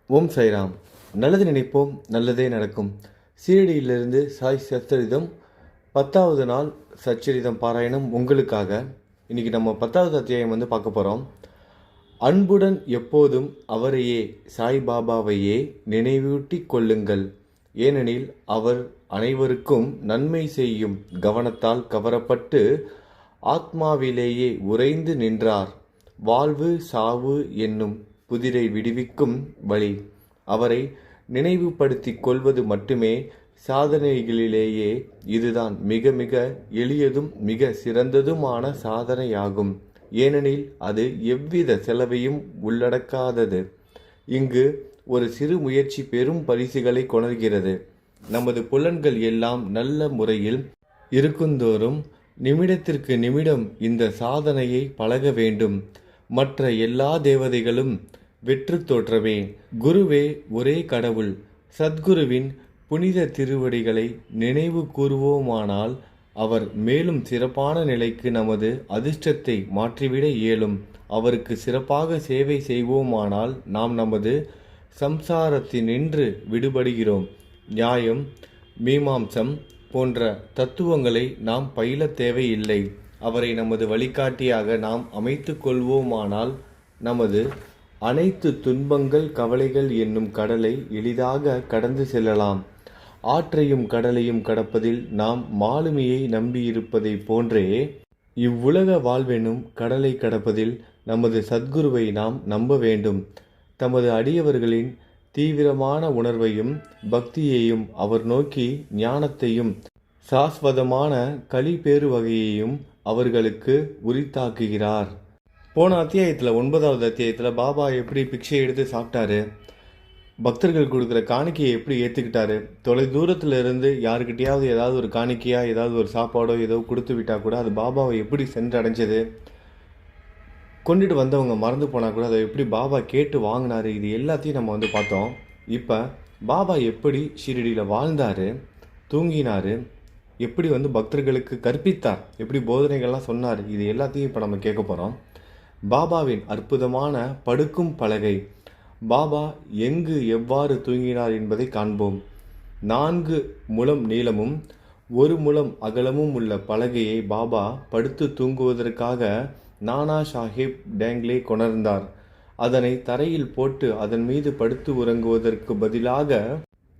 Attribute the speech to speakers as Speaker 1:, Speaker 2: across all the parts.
Speaker 1: ஓம் சாய்ராம். நல்லது நினைப்போம், நல்லதே நடக்கும். சீரடியிலிருந்து சாய் சச்சரிதம் 10வது நாள் சச்சரிதம் பாராயணம் உங்களுக்காக. இன்றைக்கி நம்ம 10வது அத்தியாயம் பார்க்க போகிறோம். அன்புடன் எப்போதும் அவரையே, சாய்பாபாவையே நினைவூட்டி கொள்ளுங்கள். ஏனெனில் அவர் அனைவருக்கும் நன்மை செய்யும் கவனத்தால் கவரப்பட்டு ஆத்மாவிலேயே உறைந்து நின்றார். வாழ்வு சாவு என்னும் புதிரை விடுவிக்கும் வழி. அவரை நினைவுபடுத்திக் கொள்வது மட்டுமே சாதனைகளிலேயே இதுதான் மிக மிக எளியதும் மிக சிறந்ததுமான சாதனையாகும். ஏனெனில் அது எவ்வித செலவையும் உள்ளடக்காதது. இங்கு ஒரு சிறு முயற்சி பெரும் பரிசுகளை கொணர்கிறது. நமது புலன்கள் எல்லாம் நல்ல முறையில் இருக்குந்தோறும் நிமிடத்திற்கு நிமிடம் இந்த சாதனையை பழக வேண்டும். மற்ற எல்லா தேவதைகளும் வெற்று தோற்றமே. குருவே ஒரே கடவுள். சத்குருவின் புனித திருவடிகளை நினைவு கூறுவோமானால் அவர் மேலும் சிறப்பான நிலைக்கு நமது அதிர்ஷ்டத்தை மாற்றிவிட இயலும். அவருக்கு சிறப்பாக சேவை செய்வோமானால் நாம் நமது சம்சாரத்தினின்று விடுபடுகிறோம். நியாயம், மீமாம்சம் போன்ற தத்துவங்களை நாம் பயில தேவையில்லை. அவரை நமது வழிகாட்டியாக நாம் அமைத்து கொள்வோமானால் நமது அனைத்து துன்பங்கள் கவலைகள் என்னும் கடலை எளிதாக கடந்து செல்லலாம். ஆற்றையும் கடலையும் கடப்பதில் நாம் மாலுமியை நம்பியிருப்பதை போன்றே இவ்வுலக வாழ்வெனும் கடலை கடப்பதில் நமது சத்குருவை நாம் நம்ப வேண்டும். தமது அடியவர்களின் தீவிரமான உணர்வையும் பக்தியையும் அவர் நோக்கி ஞானத்தையும் சாஸ்வதமான களிப்பேறு வகையையும் அவர்களுக்கு உரித்தாக்குகிறார். போன அத்தியாயத்தில் 9வது அத்தியாயத்தில் பாபா எப்படி பிக்ஷை எடுத்து சாப்பிட்டாரு, பக்தர்கள் கொடுக்குற காணிக்கையை எப்படி ஏற்றுக்கிட்டாரு, தொலை தூரத்தில் இருந்து யாருக்கிட்டையாவது ஏதாவது ஒரு காணிக்கையாக ஏதாவது ஒரு சாப்பாடோ ஏதோ கொடுத்து விட்டால் கூட அது பாபாவை எப்படி சென்றடைஞ்சது, கொண்டுட்டு வந்தவங்க மறந்து போனால் கூட அதை எப்படி பாபா கேட்டு வாங்கினாரு, இது எல்லாத்தையும் நம்ம பார்த்தோம். இப்போ பாபா எப்படி ஷீரடியில் வாழ்ந்தார், தூங்கினார், எப்படி பக்தர்களுக்கு கற்பித்தார், எப்படி போதனைகள்லாம் சொன்னார், இது எல்லாத்தையும் இப்போ நம்ம கேட்க போகிறோம். பாபாவின் அற்புதமான படுக்கும் பலகை. பாபா எங்கு எவ்வாறு தூங்கினார் என்பதை காண்போம். 4 முழம் நீளமும் 1 முழம் அகலமும் உள்ள பலகையை பாபா படுத்து தூங்குவதற்காக நானா சாஹிப் டேங்லே கொணர்ந்தார். அதனை தரையில் போட்டு அதன் மீது படுத்து உறங்குவதற்கு பதிலாக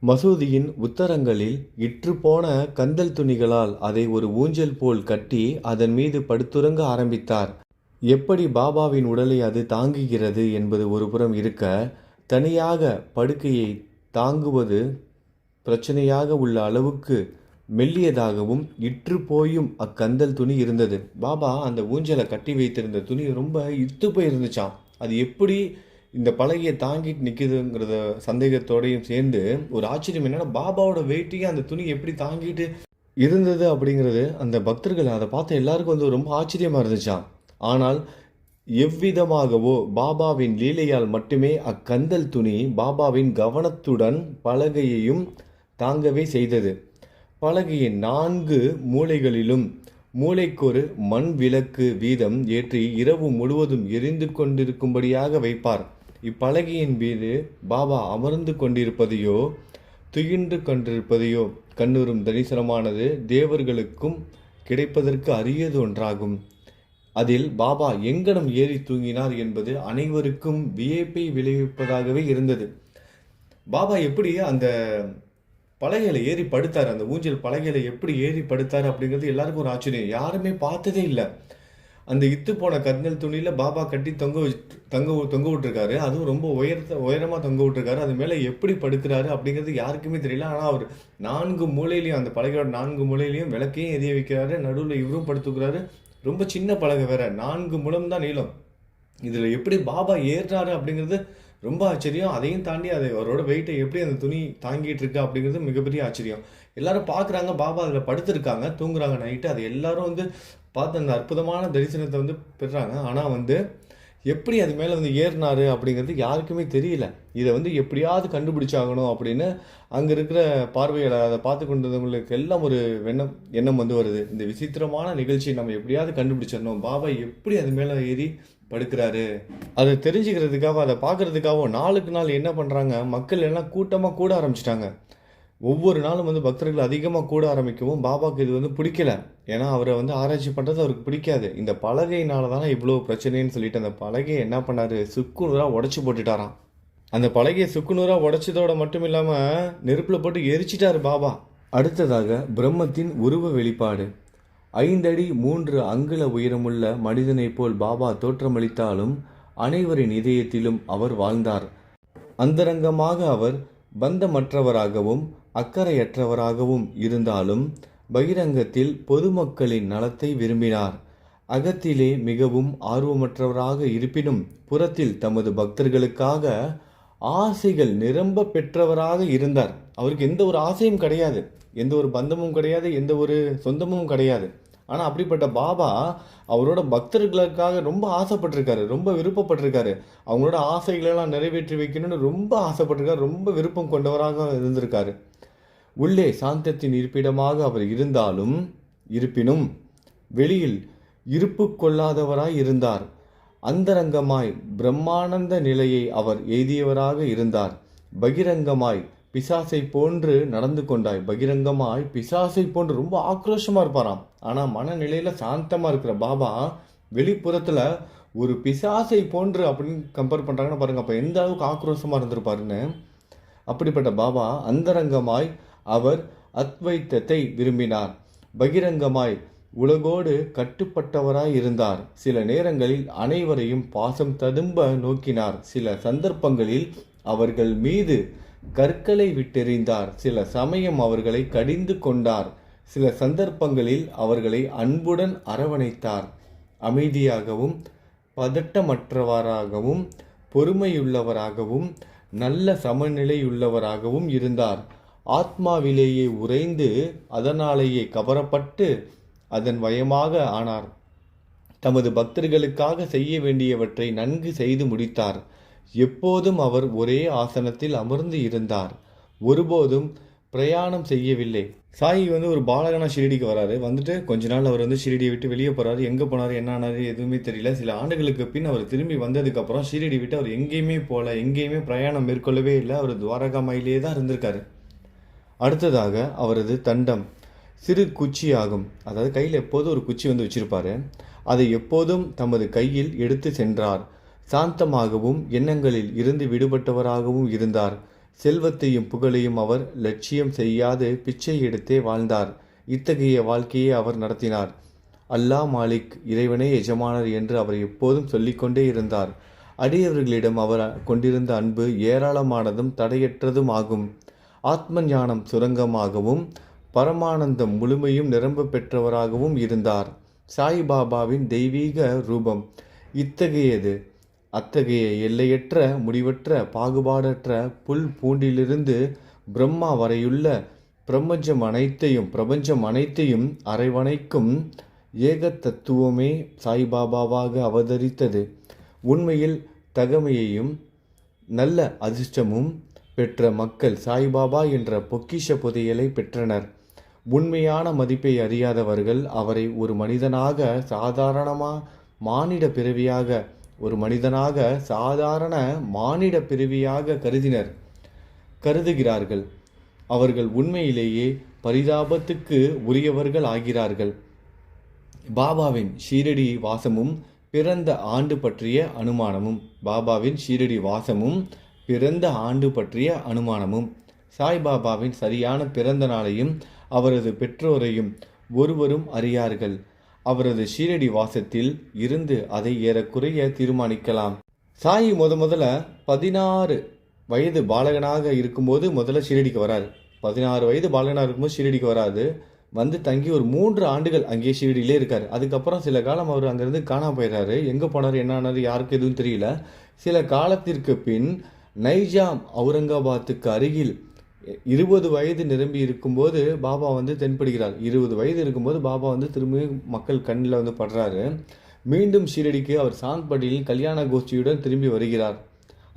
Speaker 1: மசூதியின் உத்தரங்களில் இற்றுப்போன கந்தல் துணிகளால் அதை ஒரு ஊஞ்சல் போல் கட்டி அதன் மீது படுத்துறங்க ஆரம்பித்தார். எப்படி பாபாவின் உடலை அது தாங்குகிறது என்பது ஒரு புறம் இருக்க, தனியாக படுக்கையை தாங்குவது பிரச்சனையாக உள்ள அளவுக்கு மெல்லியதாகவும் இற்று போயும் அக்கந்தல் துணி இருந்தது. பாபா அந்த ஊஞ்சலை கட்டி வைத்திருந்த துணி ரொம்ப இத்து போயிருந்துச்சான். அது எப்படி இந்த பலகையை தாங்கிட்டு நிற்குதுங்கிறத சந்தேகத்தோடையும் சேர்ந்து ஒரு ஆச்சரியம் என்னன்னா, பாபாவோட வெயிட்டையும் அந்த துணி எப்படி தாங்கிட்டு இருந்தது அப்படிங்கிறது அந்த பக்தர்கள் அதை பார்த்த எல்லாருக்கும் ரொம்ப ஆச்சரியமாக இருந்துச்சான். ஆனால் எவ்விதமாகவோ பாபாவின் லீலையால் மட்டுமே அக்கந்தல் துணி பாபாவின் கவனத்துடன் பலகையையும் தாங்கவே செய்தது. பலகையின் 4 மூலைகளிலும் மூளைக்கொரு மண் விளக்கு வீதம் ஏற்றி இரவு முழுவதும் எரிந்து கொண்டிருக்கும்படியாக வைப்பார். இப்பலகையின் மீது பாபா அமர்ந்து கொண்டிருப்பதையோ துயின்று கொண்டிருப்பதையோ கண்ணுறும் தரிசனமானது தேவர்களுக்கும் கிடைப்பதற்கு அரியது ஒன்றாகும். அதில் பாபா எங்கனம் ஏறி தூங்கினார் என்பது அனைவருக்கும் வியப்பை விளைவிப்பதாகவே இருந்தது. பாபா எப்படி அந்த பலகையில் ஏறி படுத்தார், அந்த ஊஞ்சல் பலகையில் எப்படி ஏறி படுத்தார் அப்படிங்கிறது எல்லாருக்கும் ஒரு ஆச்சரியம். யாருமே பார்த்ததே இல்லை. அந்த இத்து போன கந்தல் துணியில் பாபா கட்டி தொங்க விட்டுருக்காரு. அதுவும் ரொம்ப உயரமாக தொங்க விட்டுருக்காரு. அது மேலே எப்படி படுக்கிறாரு அப்படிங்கிறது யாருக்குமே தெரியல. ஆனால் அவர் 4 மூலையிலையும், அந்த பலகையோட 4 மூலையிலையும் விளக்கையும் எரிய வைக்கிறாரு. நடுவில் இவரும் படுத்துக்கிறாரு. ரொம்ப சின்ன பலகை வேற, 4 முழம் தான் நீளம். இதில் எப்படி பாபா ஏறாரு அப்படிங்கிறது ரொம்ப ஆச்சரியம். அதையும் தாண்டி அவரோட வெயிட்டை எப்படி அந்த துணி தாங்கிட்டு இருக்கு அப்படிங்கிறது மிகப்பெரிய ஆச்சரியம். எல்லாரும் பார்க்குறாங்க, பாபா அதில் படுத்துருக்காங்க, தூங்குறாங்க நைட்டு. அது எல்லாரும் பார்த்து அந்த அற்புதமான தரிசனத்தை பெறுறாங்க. ஆனால் எப்படி அது மேலே ஏறினாரு அப்படிங்கிறது யாருக்குமே தெரியல. இதை எப்படியாவது கண்டுபிடிச்சாகணும் அப்படின்னு அங்கே இருக்கிற பார்வையாளர், அதை பார்த்து கொண்டவங்களுக்கு எல்லாம் ஒரு எண்ணம் வருது. இந்த விசித்திரமான நிகழ்ச்சியை நம்ம எப்படியாவது கண்டுபிடிச்சிடணும். பாபா எப்படி அது மேலே ஏறி படுக்கிறாரு. அதை தெரிஞ்சுக்கிறதுக்காக, அதை பார்க்கறதுக்காகவும் நாளுக்கு நாள் என்ன பண்ணுறாங்க, மக்கள் எல்லாம் கூட்டமாக கூட ஆரம்பிச்சிட்டாங்க. ஒவ்வொரு நாளும் பக்தர்கள் அதிகமாக கூட ஆரம்பிக்கவும் பாபாவுக்கு இது பிடிக்கல. ஏன்னா அவரை ஆராய்ச்சி பண்ணுறது அவருக்கு பிடிக்காது. இந்த பலகையினால தானே இவ்வளோ பிரச்சனைன்னு சொல்லிட்டு அந்த பலகையை என்ன பண்ணார், சுக்குநூறாக உடச்சி போட்டுட்டாராம். அந்த பலகையை சுக்குநூறாக உடைச்சதோட மட்டும் இல்லாமல் நெருப்பில் போட்டு எரிச்சிட்டார் பாபா. அடுத்ததாக பிரம்மத்தின் உருவ வெளிப்பாடு. 5 அடி 3 அங்குல உயரமுள்ள மனிதனைப் போல் பாபா தோற்றமளித்தாலும் அனைவரின் இதயத்திலும் அவர் வாழ்ந்தார். அந்தரங்கமாக அவர் பந்தமற்றவராகவும் அக்கறையற்றவராகவும் இருந்தாலும் பகிரங்கத்தில் பொதுமக்களின் நலத்தை விரும்பினார். அகத்திலே மிகவும் ஆர்வமற்றவராக இருப்பினும் புறத்தில் தமது பக்தர்களுக்காக ஆசைகள் நிரம்ப பெற்றவராக இருந்தார். அவருக்கு எந்த ஒரு ஆசையும் கிடையாது, எந்த ஒரு பந்தமும் கிடையாது, எந்த ஒரு சொந்தமும் கிடையாது. ஆனால் அப்படிப்பட்ட பாபா அவரோட பக்தர்களுக்காக ரொம்ப ஆசைப்பட்டிருக்காரு, ரொம்ப விருப்பப்பட்டிருக்காரு. அவங்களோட ஆசைகளெல்லாம் நிறைவேற்றி வைக்கணும்னு ரொம்ப ஆசைப்பட்டிருக்காரு, ரொம்ப விருப்பம் கொண்டவராக இருந்திருக்காரு. உள்ளே சாந்தத்தின் இருப்பிடமாக அவர் இருப்பினும் வெளியில் இருப்பு கொள்ளாதவராய் இருந்தார். அந்தரங்கமாய் பிரம்மானந்த நிலையை அவர் எய்தியவராக இருந்தார். பகிரங்கமாய் பிசாசை போன்று நடந்து கொண்டாய். பகிரங்கமாய் பிசாசை போன்று ரொம்ப ஆக்ரோஷமாக இருப்பாராம். ஆனால் மனநிலையில் சாந்தமாக இருக்கிற பாபா வெளிப்புறத்தில் ஒரு பிசாசை போன்று அப்படின்னு கம்பேர் பண்ணுறாங்கன்னு பாருங்கள். அப்போ எந்த அளவுக்கு ஆக்ரோஷமாக இருந்திருப்பாருன்னு. அப்படிப்பட்ட பாபா அந்தரங்கமாய் அவர் அத்வைத்தத்தை விரும்பினார். பகிரங்கமாய் உலகோடு கட்டுப்பட்டவராய் இருந்தார். சில நேரங்களில் அனைவரையும் பாசம் ததும்ப நோக்கினார். சில சந்தர்ப்பங்களில் அவர்கள் மீது கற்களை விட்டெறிந்தார். சில சமயம் அவர்களை கடிந்து கொண்டார். சில சந்தர்ப்பங்களில் அவர்களை அன்புடன் அரவணைத்தார். அமைதியாகவும் பதட்டமற்றவராகவும் பொறுமையுள்ளவராகவும் நல்ல சமநிலையுள்ளவராகவும் இருந்தார். ஆத்மாவிலேயே உறைந்து அதனாலேயே கவரப்பட்டு அதன் வயமாக ஆனார். தமது பக்தர்களுக்காக செய்ய வேண்டியவற்றை நன்கு செய்து முடித்தார். எப்போதும் அவர் ஒரே ஆசனத்தில் அமர்ந்து இருந்தார். ஒருபோதும் பிரயாணம் செய்யவில்லை. சாயி ஒரு பாலகனா ஷிரடிக்கு வராரு. கொஞ்ச நாள் அவர் ஷிரடியை விட்டு வெளியே போறாரு. எங்கே போனார், என்ன ஆனாரு எதுவுமே தெரியல. சில ஆண்டுகளுக்கு பின் அவர் திரும்பி வந்ததுக்கப்புறம் ஷிரடி விட்டு அவர் எங்கேயுமே போகல, எங்கேயுமே பிரயாணம் மேற்கொள்ளவே இல்லை. அவர் துவாரகா மயிலே தான் இருந்திருக்காரு. அடுத்ததாக அவரது தண்டம் சிறு குச்சி ஆகும். அதாவது கையில் எப்போதும் ஒரு குச்சி வச்சிருப்பாரு. அதை எப்போதும் தமது கையில் எடுத்து சென்றார். சாந்தமாகவும் எண்ணங்களில் இருந்து விடுபட்டவராகவும் இருந்தார். செல்வத்தையும் புகழையும் அவர் லட்சியம் செய்யாது பிச்சை எடுத்தே வாழ்ந்தார். இத்தகைய வாழ்க்கையை அவர் நடத்தினார். அல்லாஹ் மாலிக், இறைவனே எஜமானர் என்று அவர் எப்போதும் சொல்லிக்கொண்டே இருந்தார். அடியவர்களிடம் அவர் கொண்டிருந்த அன்பு ஏராளமானதும் தடையற்றதும் ஆகும். ஆத்ம ஞானம் சுரங்கமாகவும் பரமானந்தம் முழுமையும் நிரம்ப பெற்றவராகவும் இருந்தார். சாய்பாபாவின் தெய்வீக ரூபம் இத்தகையது. அத்தகைய எல்லையற்ற முடிவற்ற பாகுபாடற்ற புல் பூண்டிலிருந்து பிரம்மா வரையுள்ள பிரபஞ்சம் அனைத்தையும் அரவணைக்கும் ஏக தத்துவமே சாய்பாபாவாக அவதரித்தது. உண்மையில் தகமையையும் நல்ல அதிர்ஷ்டமும் பெற்ற மக்கள் சாய்பாபா என்ற பொக்கிஷ புதையலை பெற்றனர். உண்மையான மதிப்பை அறியாதவர்கள் அவரை ஒரு சாதாரண மானிட பிறவியாக கருதுகிறார்கள். அவர்கள் உண்மையிலேயே பரிதாபத்துக்கு உரியவர்கள் ஆகிறார்கள். பாபாவின் ஷீரடி வாசமும் பிறந்த ஆண்டு பற்றிய அனுமானமும் சாய்பாபாவின் சரியான பிறந்த நாளையும் அவரது பெற்றோரையும் ஒருவரும் அறியார்கள். அவரது ஷீரடி வாசத்தில் இருந்து அதை ஏறக்குறைய தீர்மானிக்கலாம். சாயி முதல்ல 16 வயது பாலகனாக இருக்கும்போது முதல்ல ஷீரடிக்கு வராரு. 16 வயது பாலகனாக இருக்கும்போது ஷீரடிக்கு வராது. தங்கி ஒரு 3 ஆண்டுகள் அங்கேயே ஷீரடியிலே இருக்கார். அதுக்கப்புறம் சில காலம் அவர் அங்கேருந்து காணாம போயிடுறாரு. எங்கே போனார், என்ன ஆனார், யாருக்கு எதுவும் தெரியல. சில காலத்திற்கு பின் நைஜாம் அவுரங்காபாத்துக்கு அருகில் 20 வயது நிரம்பி இருக்கும்போது பாபா தென்படுகிறார். 20 வயது இருக்கும்போது பாபா திரும்பியும் மக்கள் கண்ணில் படுறாரு. மீண்டும் ஷீரடிக்கு அவர் சாந்த் பட்டியலில் கல்யாண கோஷ்டியுடன் திரும்பி வருகிறார்.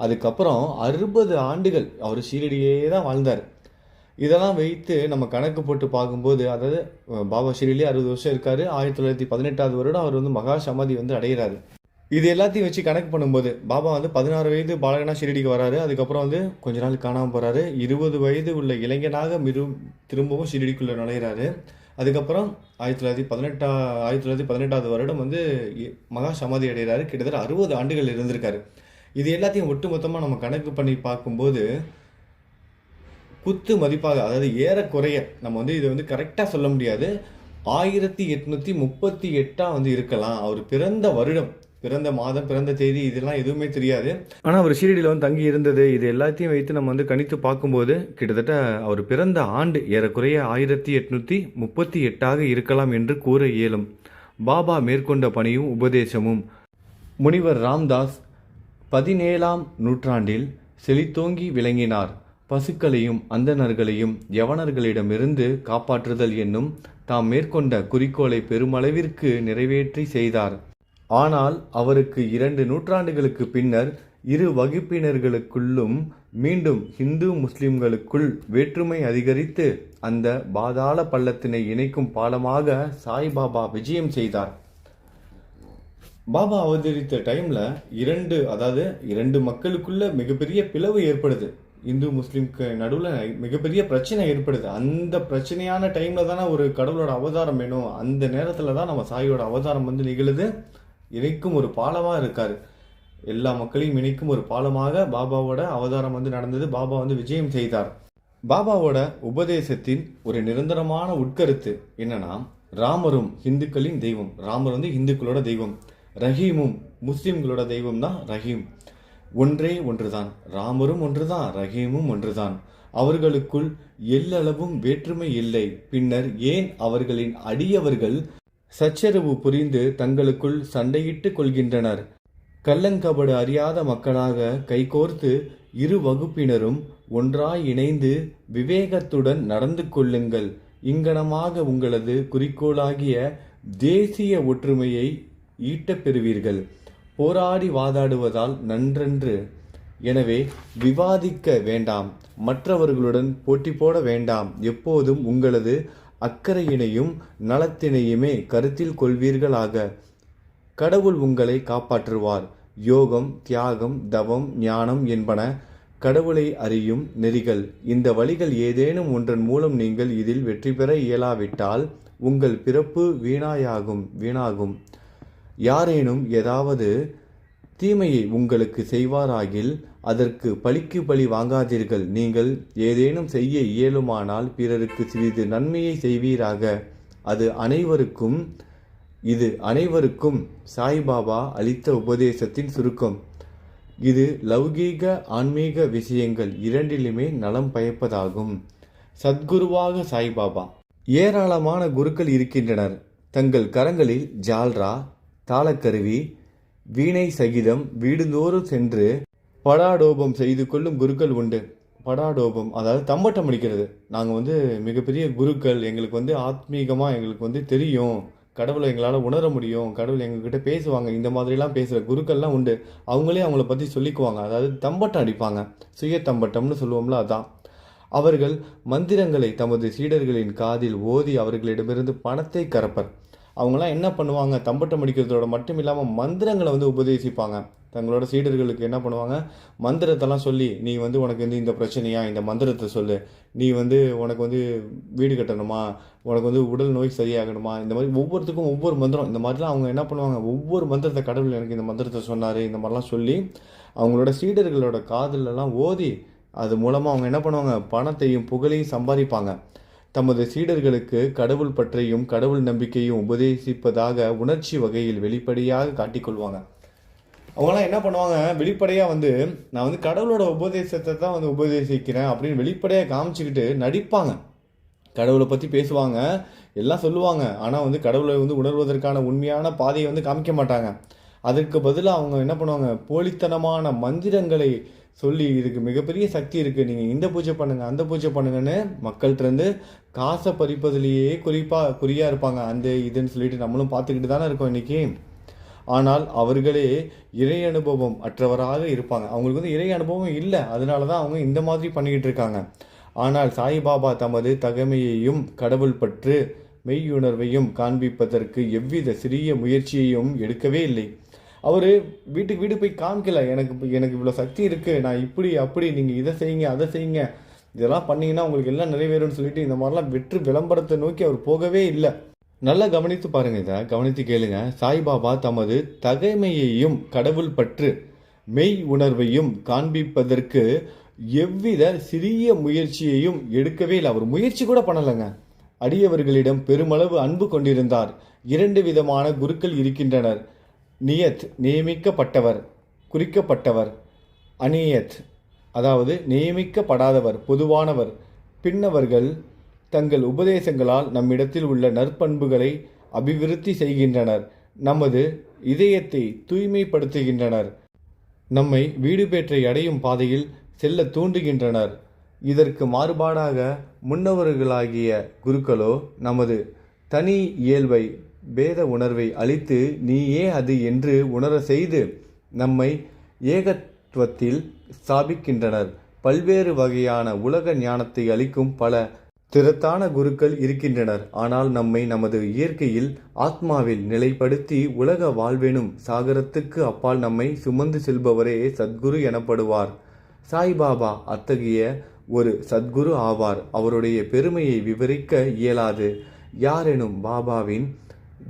Speaker 1: அதுக்கப்புறம் 60 ஆண்டுகள் அவர் ஷீரடியே தான் வாழ்ந்தார். இதெல்லாம் வைத்து நம்ம கணக்கு போட்டு பார்க்கும்போது, அதாவது பாபா ஷீரடியிலே 60 வருஷம் இருக்காரு. 1918 வருடம் அவர் மகா சமாதி அடைகிறாரு. இது எல்லாத்தையும் வச்சு கணக்கு பண்ணும்போது பாபா வந்து 16 வயது பாலகனா ஷிரடிக்கு வராரு. அதுக்கப்புறம் வந்து கொஞ்ச நாள் காணாமல் போகிறாரு. 20 வயது உள்ள இளைஞனாக திரும்பவும் ஷிரடிக்குள்ளே நுழையிறாரு. அதுக்கப்புறம் 1918 வருடம் வந்து மகா சமாதி அடைகிறாரு. கிட்டத்தட்ட 60 ஆண்டுகள் இருந்திருக்காரு. இது எல்லாத்தையும் ஒட்டுமொத்தமாக நம்ம கணக்கு பண்ணி பார்க்கும்போது குத்து மதிப்பாக, அதாவது ஏறக்குறைய நம்ம வந்து இதை வந்து கரெக்டாக சொல்ல முடியாது, 1838 வந்து இருக்கலாம். அவர் பிறந்த வருடம், பிறந்த மாதம், பிறந்த தேதி இதெல்லாம் எதுவுமே தெரியாது. ஆனால் அவர் ஷீரடியில் வந்து தங்கி இருந்தது, இது எல்லாத்தையும் வைத்து நம்ம வந்து கணித்து பார்க்கும்போது கிட்டத்தட்ட அவர் பிறந்த ஆண்டு ஏறக்குறைய 1838 இருக்கலாம் என்று கூற இயலும். பாபா மேற்கொண்ட பணியும் உபதேசமும். முனிவர் ராம்தாஸ் 17ஆம் நூற்றாண்டில் செழித்தோங்கி விளங்கினார். பசுக்களையும் அந்தணர்களையும் யவனர்களிடமிருந்து காப்பாற்றுதல் என்னும் தாம் மேற்கொண்ட குறிக்கோளை பெருமளவிற்கு நிறைவேற்றி செய்தார். ஆனால் அவருக்கு 2 நூற்றாண்டுகளுக்கு பின்னர் இரு வகுப்பினர்களுக்குள்ளும் மீண்டும் இந்து முஸ்லிம்களுக்குள் வேற்றுமை அதிகரித்து அந்த பாதாள பள்ளத்தினை இணைக்கும் பாலமாக சாய்பாபா விஜயம் செய்தார். பாபா அவதரித்த டைம்ல இரண்டு மக்களுக்குள்ள மிகப்பெரிய பிளவு ஏற்படுது. இந்து முஸ்லீம்க்கு நடுவில் மிகப்பெரிய பிரச்சனை ஏற்படுது. அந்த பிரச்சனையான டைம்ல தானே ஒரு கடவுளோட அவதாரம் வேணும். அந்த நேரத்துல தான் நம்ம சாயோட அவதாரம் வந்து நிகழுது. இணைக்கும் ஒரு பாலமா இருக்காரு. எல்லா மக்களையும் இணைக்கும் ஒரு பாலமாக பாபாவோட அவதாரம் வந்து நடந்தது. பாபா வந்து விஜயம் செய்தார். பாபாவோட உபதேசத்தின் ஒரு நிரந்தரமான உட்கருத்து என்னன்னா, ராமரும் இந்துக்களின் தெய்வம். ராமர் வந்து இந்துக்களோட தெய்வம். ரஹீமும் முஸ்லிம்களோட தெய்வம் தான் ரஹீம். ஒன்றே ஒன்றுதான். ராமரும் ஒன்றுதான், ரஹீமும் ஒன்றுதான். அவர்களுக்குள் எல்லளவும் வேற்றுமை இல்லை. பின்னர் ஏன் அவர்களின் அடியவர்கள் சச்சரவு புரிந்து தங்களுக்குள் சண்டையிட்டு கொள்கின்றனர்? கள்ளங்கபடு அறியாத மக்களாக கைகோர்த்து இரு வகுப்பினரும் ஒன்றாய் இணைந்து விவேகத்துடன் நடந்து கொள்ளுங்கள். இங்கனமாக உங்களது குறிக்கோளாகிய தேசிய ஒற்றுமையை ஈட்டப் பெறுவீர்கள். போராடி வாதாடுவதால் நன்றன்று. எனவே விவாதிக்க வேண்டாம், மற்றவர்களுடன் போட்டி போட வேண்டாம். எப்போதும் உங்களது அக்கறையினையும் நலத்தினையுமே கருத்தில் கொள்வீர்களாக. கடவுள் உங்களை காப்பாற்றுவார். யோகம், தியாகம், தவம், ஞானம் என்பன கடவுளை அறியும் நெறிகள். இந்த வழிகள் ஏதேனும் ஒன்றன் மூலம் நீங்கள் இதில் வெற்றி பெற இயலாவிட்டால் உங்கள் பிறப்பு வீணாகும். யாரேனும் ஏதாவது தீமையை உங்களுக்கு செய்வாராகில் அதற்கு பழிக்கு பழி வாங்காதீர்கள். நீங்கள் ஏதேனும் செய்ய இயலுமானால் பிறருக்கு சிறிது நன்மையை செய்வீராக. இது அனைவருக்கும் சாய்பாபா அளித்த உபதேசத்தின் சுருக்கம். இது லௌகீக ஆன்மீக விஷயங்கள் இரண்டிலுமே நலம் பயப்பதாகும். சத்குருவாக சாய்பாபா. ஏராளமான குருக்கள் இருக்கின்றனர். தங்கள் கரங்களில் ஜால்ரா, தாளக்கருவி, வீணை சகிதம் வீடுதோறும் சென்று படாடோபம் செய்து கொள்ளும் குருக்கள் உண்டு. படாடோபம் அதாவது தம்பட்டம் அடிக்கிறது. நாங்கள் வந்து மிகப்பெரிய குருக்கள், எங்களுக்கு வந்து ஆத்மீகமாக எங்களுக்கு வந்து தெரியும், கடவுளை எங்களால் உணர முடியும், கடவுள் எங்ககிட்ட பேசுவாங்க, இந்த மாதிரிலாம் பேசுகிற குருக்கள்லாம் உண்டு. அவங்களே அவங்கள பற்றி சொல்லிக்குவாங்க. அதாவது தம்பட்டம் அடிப்பாங்க, சுய தம்பட்டம்னு சொல்லுவோம்ல, அதான். அவர்கள் மந்திரங்களை தமது சீடர்களின் காதில் ஓதி அவர்களிடமிருந்து பணத்தை கறப்பர். அவங்களாம் என்ன பண்ணுவாங்க, தம்பட்டம் அடிக்கிறதோட மட்டும் இல்லாமல் மந்திரங்களை வந்து உபதேசிப்பாங்க. தங்களோட சீடர்களுக்கு என்ன பண்ணுவாங்க, மந்திரத்தெல்லாம் சொல்லி, நீ வந்து உனக்கு வந்து இந்த பிரச்சனையா, இந்த மந்திரத்தை சொல்லு, நீ வந்து உனக்கு வந்து வீடு கட்டணுமா, உனக்கு வந்து உடல் நோய் சரியாகணுமா, இந்த மாதிரி ஒவ்வொருத்துக்கும் ஒவ்வொரு மந்திரம். இந்த மாதிரிலாம் அவங்க என்ன பண்ணுவாங்க, ஒவ்வொரு மந்திரத்தை கடவுள் எனக்கு இந்த மந்திரத்தை சொன்னார், இந்த மாதிரிலாம் சொல்லி அவங்களோட சீடர்களோட காதலெல்லாம் ஓதி அது மூலமாக அவங்க என்ன பண்ணுவாங்க, பணத்தையும் புகழையும் சம்பாதிப்பாங்க. தமது சீடர்களுக்கு கடவுள் பற்றியும் கடவுள் நம்பிக்கையும் உபதேசிப்பதாக உணர்ச்சி வகையில் வெளிப்படையாக காட்டிக்கொள்வாங்க. அவங்களாம் என்ன பண்ணுவாங்க, வெளிப்படையாக வந்து நான் வந்து கடவுளோட உபதேசத்தை தான் வந்து உபதேசிக்கிறேன் அப்படின்னு வெளிப்படையாக காமிச்சிக்கிட்டு நடிப்பாங்க. கடவுளை பற்றி பேசுவாங்க, எல்லாம் சொல்லுவாங்க. ஆனால் வந்து கடவுளை வந்து உணர்வதற்கான உண்மையான பாதையை வந்து காமிக்க மாட்டாங்க. அதற்கு பதிலாக அவங்க என்ன பண்ணுவாங்க, போலித்தனமான மந்திரங்களை சொல்லி, இதுக்கு மிகப்பெரிய சக்தி இருக்குது, நீங்கள் இந்த பூஜை பண்ணுங்கள், அந்த பூஜை பண்ணுங்கன்னு மக்கள்கிட்டருந்து காசை பறிப்பதிலேயே குறியாக இருப்பாங்க. அந்த இதுன்னு சொல்லிட்டு நம்மளும் பார்த்துக்கிட்டு தானே இருக்கோம் இன்றைக்கி. ஆனால் அவர்களே இறை அனுபவம் அற்றவராக இருப்பாங்க. அவங்களுக்கு வந்து இறை அனுபவம் இல்லை, அதனால தான் அவங்க இந்த மாதிரி பண்ணிக்கிட்டு இருக்காங்க. ஆனால் சாய்பாபா தமது தகமையையும் கடவுள் பற்று மெய்யுணர்வையும் காண்பிப்பதற்கு எவ்வித சிறிய முயற்சியையும் எடுக்கவே இல்லை. அவர் வீட்டுக்கு வீடு போய் காமிக்கல, எனக்கு இவ்வளோ சக்தி இருக்குது, நான் இப்படி அப்படி, நீங்கள் இதை செய்யுங்க அதை செய்யுங்க, இதெல்லாம் பண்ணீங்கன்னா உங்களுக்கு எல்லாம் நிறைவேறும்னு சொல்லிட்டு இந்த மாதிரிலாம் வெற்று விளம்பரத்தை நோக்கி அவர் போகவே இல்லை. நல்லா கவனித்து பாருங்க, இதை கவனித்து கேளுங்க. சாய்பாபா தமது தகைமையையும் கடவுள் பற்று மெய் உணர்வையும் காண்பிப்பதற்கு எவ்வித சிறிய முயற்சியையும் எடுக்கவே இல்லை. அவர் முயற்சி கூட பண்ணலைங்க. அடியவர்களிடம் பெருமளவு அன்பு கொண்டிருந்தார். 2 விதமான குருக்கள் இருக்கின்றனர். நியத் நியமிக்கப்பட்டவர், குறிக்கப்பட்டவர். அநியத் அதாவது நியமிக்கப்படாதவர், பொதுவானவர். பின்னவர்கள் தங்கள் உபதேசங்களால் நம்மிடத்தில் உள்ள நற்பண்புகளை அபிவிருத்தி செய்கின்றனர், நமது இதயத்தை தூய்மைப்படுத்துகின்றனர், நம்மை வீடு பேற்றை அடையும் பாதையில் செல்ல தூண்டுகின்றனர். இதற்கு மாறுபாடாக முன்னவர்களாகிய குருக்களோ நமது தனி இயல்பை பேத உணர்வை அளித்து நீயே அது என்று உணர செய்து நம்மை ஏகத்துவத்தில் ஸ்தாபிக்கின்றனர். பல்வேறு வகையான உலக ஞானத்தை அளிக்கும் பல திறத்தான குருக்கள் இருக்கின்றனர். ஆனால் நம்மை நமது இயற்கையில் ஆத்மாவில் நிலைப்படுத்தி உலக வாழ்வெனும் சாகரத்துக்கு அப்பால் நம்மை சுமந்து செல்பவரே சத்குரு எனப்படுவார். சாய்பாபா அத்தகைய ஒரு சத்குரு ஆவார். அவருடைய பெருமையை விவரிக்க இயலாது. யாரெனும் பாபாவின்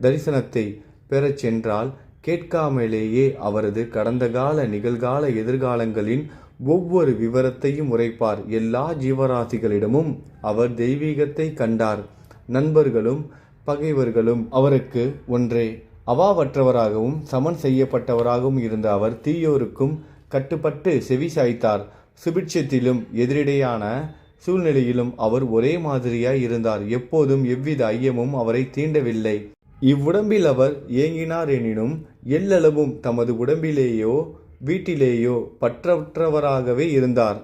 Speaker 1: தரிசனத்தை பெறச் சென்றால் கேட்காமலேயே அவரது கடந்த கால நிகழ்கால எதிர்காலங்களின் ஒவ்வொரு விவரத்தையும் உரைப்பார். எல்லா ஜீவராசிகளிடமும் அவர் தெய்வீகத்தை கண்டார். நண்பர்களும் பகைவர்களும் அவருக்கு ஒன்றே. அவாவற்றவராகவும் சமன் செய்யப்பட்டவராகவும் இருந்த அவர் தீயோருக்கும் கட்டுப்பட்டு செவி சாய்த்தார். சுபிட்சத்திலும் எதிரிடையான சூழ்நிலையிலும் அவர் ஒரே மாதிரியாய் இருந்தார். எப்போதும் எவ்வித ஐயமும் அவரை தீண்டவில்லை. இவ்வுடம்பில் அவர் ஏங்கினார் எனினும் எல்லளவும் தமது உடம்பிலேயோ வீட்டிலேயோ பற்றற்றவராகவே இருந்தார்.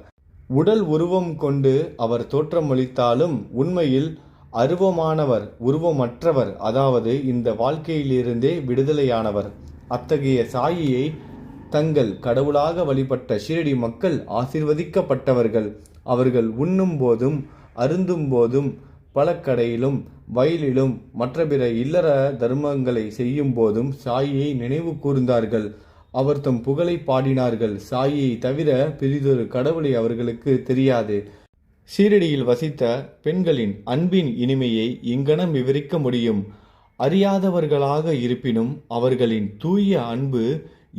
Speaker 1: உடல் உருவம் கொண்டு அவர் தோற்றமளித்தாலும் உண்மையில் அருவமானவர், உருவமற்றவர், அதாவது இந்த வாழ்க்கையிலிருந்தே விடுதலையானவர். அத்தகைய சாயியை தங்கள் கடவுளாக வழிபட்ட ஷீரடி மக்கள் ஆசீர்வதிக்கப்பட்டவர்கள். அவர்கள் உண்ணும் போதும் அருந்தும் போதும் பழக்கடையிலும் வயலிலும் மற்ற பிற இல்லற தர்மங்களை செய்யும் போதும் சாயியை நினைவு கூர்ந்தார்கள். அவர் தம் புகழை பாடினார்கள். சாயியை தவிர பிறிதொரு கடவுளை அவர்களுக்கு தெரியாது. ஷீரடியில் வசித்த பெண்களின் அன்பின் இனிமையை இங்கனம் விவரிக்க முடியும். அறியாதவர்களாக இருப்பினும் அவர்களின் தூய அன்பு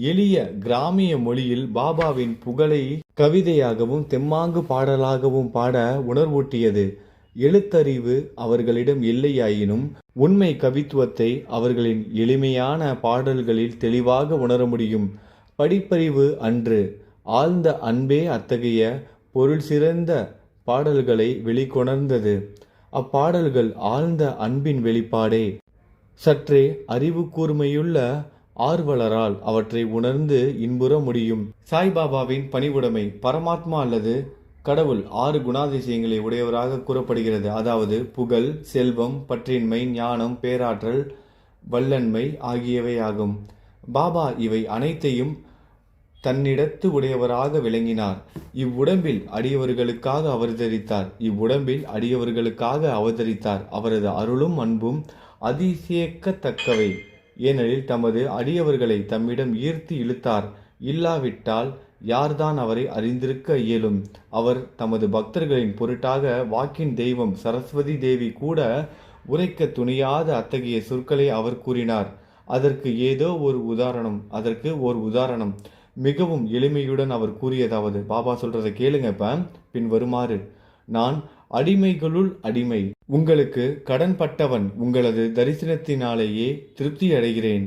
Speaker 1: எளிய கிராமிய மொழியில் பாபாவின் புகழை கவிதையாகவும் தெம்மாங்கு பாடலாகவும் பாட உணர்வூட்டியது. எழுத்தறிவு அவர்களிடம் இல்லையாயினும் உண்மை கவித்துவத்தை அவர்களின் எளிமையான பாடல்களில் தெளிவாக உணர முடியும். படிப்பறிவு அன்று, ஆழ்ந்த அன்பே அத்தகைய பொருள் சிறந்த பாடல்களை வெளிக்கொணர்ந்தது. அப்பாடல்கள் ஆழ்ந்த அன்பின் வெளிப்பாடே. சற்றே அறிவு கூர்மையுள்ள ஆர்வலரால் அவற்றை உணர்ந்து இன்புற முடியும். சாய்பாபாவின் பணிவுடைமை. பரமாத்மா அல்லது கடவுள் 6 குணாதிசயங்களை உடையவராக கூறப்படுகிறது. அதாவது புகழ், செல்வம், பற்றின்மை, ஞானம், பேராற்றல், வல்லன்மை ஆகியவை ஆகும். பாபா இவை அனைத்தையும் தன்னிடத்து உடையவராக விளங்கினார். இவ்வுடம்பில் அடியவர்களுக்காக அவதரித்தார். அவரது அருளும் அன்பும் அதிசயிக்கத்தக்கவை. ஏனெனில் தமது அடியவர்களை தம்மிடம் ஈர்த்து இழுத்தார். இல்லாவிட்டால் யார்தான் அவரை அறிந்திருக்க இயலும்? அவர் தமது பக்தர்களின் பொருட்டாக வாக்கின் தெய்வம் சரஸ்வதி தேவி கூட உரைக்க துணியாத அத்தகைய சொற்களை அவர் கூறினார். அதற்கு ஓர் உதாரணம் மிகவும் எளிமையுடன் அவர் கூறியதாவது, பாபா சொல்றதை கேளுங்க. பின் வருமாறு: நான் அடிமைகளுள் அடிமை, உங்களுக்கு கடன் பட்டவன், உங்களது தரிசனத்தினாலேயே திருப்தி அடைகிறேன்.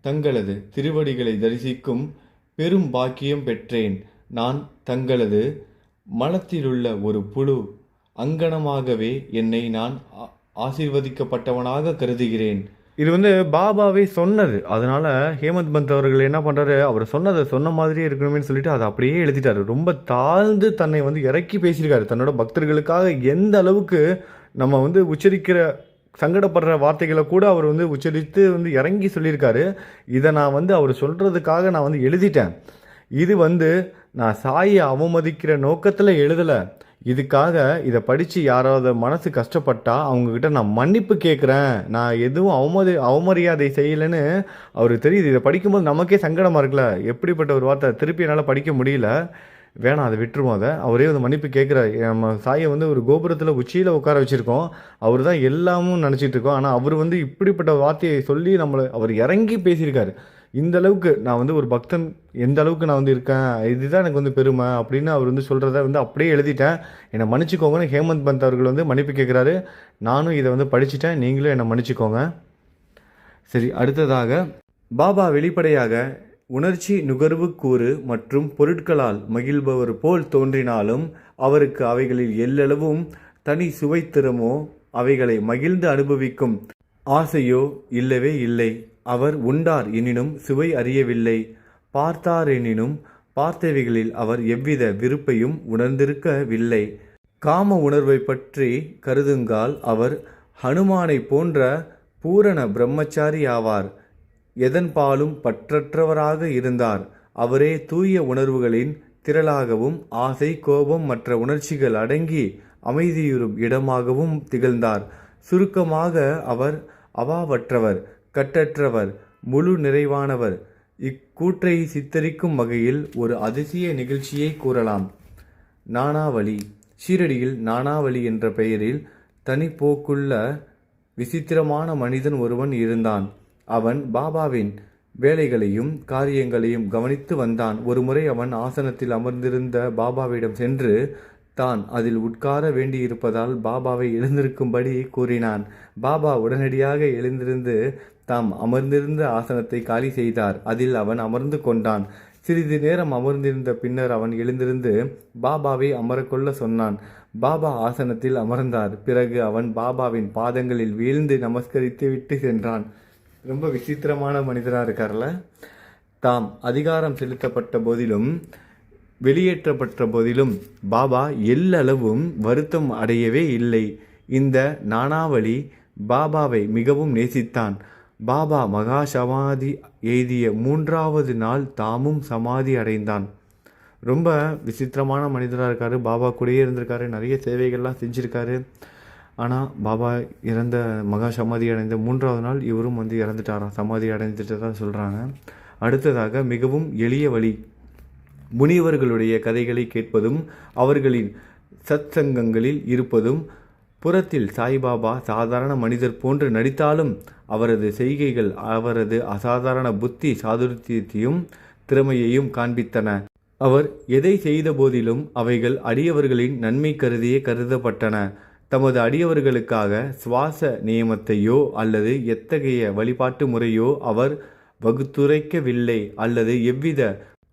Speaker 1: தங்களது திருவடிகளை தரிசிக்கும் பெரும் பாக்கியம் பெற்றேன். நான் தங்களது மனத்திலுள்ள ஒரு புழு அங்கனமாகவே என்னை நான் ஆசீர்வதிக்கப்பட்டவனாக கருதுகிறேன். இது பாபாவே சொன்னது. அதனால ஹேமந்த் பந்த் அவர்கள் என்ன பண்றாரு, அவர் சொன்னதை சொன்ன மாதிரியே இருக்கணும்னு சொல்லிட்டு அதை அப்படியே எழுதிட்டாரு. ரொம்ப தாழ்ந்து தன்னை இறக்கி பேசியிருக்காரு. தன்னோட பக்தர்களுக்காக எந்த அளவுக்கு நம்ம உச்சரிக்கிற சங்கடப்படுற வார்த்தைகளை கூட அவர் உச்சரித்து இறங்கி சொல்லியிருக்காரு. இதை நான் அவர் சொல்றதுக்காக நான் எழுதிட்டேன். இது நான் சாயை அவமதிக்கிற நோக்கத்தில் எழுதலை. இதுக்காக இதை படித்து யாராவது மனசு கஷ்டப்பட்டா அவங்கக்கிட்ட நான் மன்னிப்பு கேட்குறேன், நான் எதுவும் அவமரியாதை செய்யலைன்னு அவருக்கு தெரியுது. இதை படிக்கும்போது நமக்கே சங்கடமாக இருக்குல்ல, எப்படிப்பட்ட ஒரு வார்த்தை, திருப்பி என்னால் படிக்க முடியல, வேணாம் அதை விட்டுருவோம். அவரே வந்து மன்னிப்பு கேட்குறாரு. நம்ம சாயை வந்து ஒரு கோபுரத்தில் உச்சியில் உட்கார வச்சுருக்கோம், அவர் தான் எல்லாமும் நினச்சிட்டு இருக்கோம். ஆனால் அவர் வந்து இப்படிப்பட்ட வார்த்தையை சொல்லி அவர் இறங்கி பேசியிருக்காரு. இந்த அளவுக்கு நான் வந்து ஒரு பக்தன் எந்த அளவுக்கு நான் வந்து இருக்கேன், இதுதான் எனக்கு வந்து பெருமை அப்படின்னு அவர் வந்து சொல்கிறத வந்து அப்படியே எழுதிட்டேன், என்னை மன்னிச்சிக்கோங்கன்னு ஹேமந்த் பந்த் அவர்கள் வந்து மன்னிப்பு கேட்குறாரு. நானும் இதை வந்து படிச்சுட்டேன், நீங்களும் என்னை மன்னிச்சிக்கோங்க. சரி, அடுத்ததாக பாபா வெளிப்படையாக உணர்ச்சி நுகர்வு கூறு மற்றும் பொருட்களால் மகிழ்பவர் போல் தோன்றினாலும் அவருக்கு அவைகளில் எல்லளவும் தனி சுவைத்திறமோ அவைகளை மகிழ்ந்து அனுபவிக்கும் ஆசையோ இல்லவே இல்லை. அவர் உண்டார் எனினும் சுவை அறியவில்லை, பார்த்தார் எனினும் பார்த்தவைகளில் அவர் எவ்வித விருப்பையும் உணர்ந்திருக்கவில்லை. காம உணர்வை பற்றி கருதுங்கால் அவர் ஹனுமானை போன்ற பூரண பிரம்மச்சாரி ஆவார். எதன்பாலும் பற்றற்றவராக இருந்தார். அவரே தூய உணர்வுகளின் திரளாகவும் ஆசை, கோபம் மற்ற உணர்ச்சிகள் அடங்கி அமைதியுறும் இடமாகவும் திகழ்ந்தார். சுருக்கமாக அவர் அவாவற்றவர், கட்டற்றவர், முழு நிறைவானவர். இக்கூற்றை சித்தரிக்கும் வகையில் ஒரு அதிசய நிகழ்ச்சியை கூறலாம். நானாவளி. ஷீரடியில் நானாவளி என்ற பெயரில் தனிப்போக்குள்ள விசித்திரமான மனிதன் ஒருவன் இருந்தான். அவன் பாபாவின் வேலைகளையும் காரியங்களையும் கவனித்து வந்தான். ஒருமுறை அவன் ஆசனத்தில் அமர்ந்திருந்த பாபாவிடம் சென்று தான் அதில் உட்கார வேண்டியிருப்பதால் பாபாவை எழுந்திருக்கும்படி கூறினான். பாபா உடனடியாக எழுந்திருந்து தாம் அமர்ந்திருந்த ஆசனத்தை காலி செய்தார். அதில் அவன் அமர்ந்து கொண்டான். சிறிது நேரம் அமர்ந்திருந்த பின்னர் அவன் எழுந்திருந்து பாபாவை அமரக்கொள்ள சொன்னான். பாபா ஆசனத்தில் அமர்ந்தார். பிறகு அவன் பாபாவின் பாதங்களில் வீழ்ந்து நமஸ்கரித்து விட்டு சென்றான். ரொம்ப விசித்திரமான மனிதராக இருக்கார்ல. தாம் அதிகாரம் செலுத்தப்பட்ட போதிலும் வெளியேற்றப்பட்ட போதிலும் பாபா எல்லளவும் வருத்தம் அடையவே இல்லை. இந்த நானாவளி பாபாவை மிகவும் நேசித்தான். பாபா மகா சமாதி எய்திய 3வது நாள் தாமும் சமாதி அடைந்தான். ரொம்ப விசித்திரமான மனிதராக இருக்கார். பாபா கூடயே இருந்திருக்காரு, நிறைய சேவைகள்லாம் செஞ்சுருக்காரு. ஆனால் பாபா இறந்த மகா சமாதி அடைந்த 3வது நாள் இவரும் வந்து இறந்துட்டாராம், சமாதி அடைந்துட்டு தான் சொல்கிறாங்க. அடுத்ததாக மிகவும் எளிய வழி. முனிவர்களுடைய கதைகளை கேட்பதும் அவர்களின் சத்சங்கங்களில் இருப்பதும். புறத்தில் சாய்பாபா சாதாரண மனிதர் போன்று நடித்தாலும் அவரது செய்கைகள் அவரது அசாதாரண புத்தி சாதுரியத்தையும் திறமையையும் காண்பித்தன. அவர் எதை செய்த போதிலும் அவைகள் அடியவர்களின் நன்மை கருதியே கருதப்பட்டன. தமது அடியவர்களுக்காக சுவாச நியமத்தையோ அல்லது எத்தகைய வழிபாட்டு முறையோ அவர் வகுத்துரைக்கவில்லை. அல்லது எவ்வித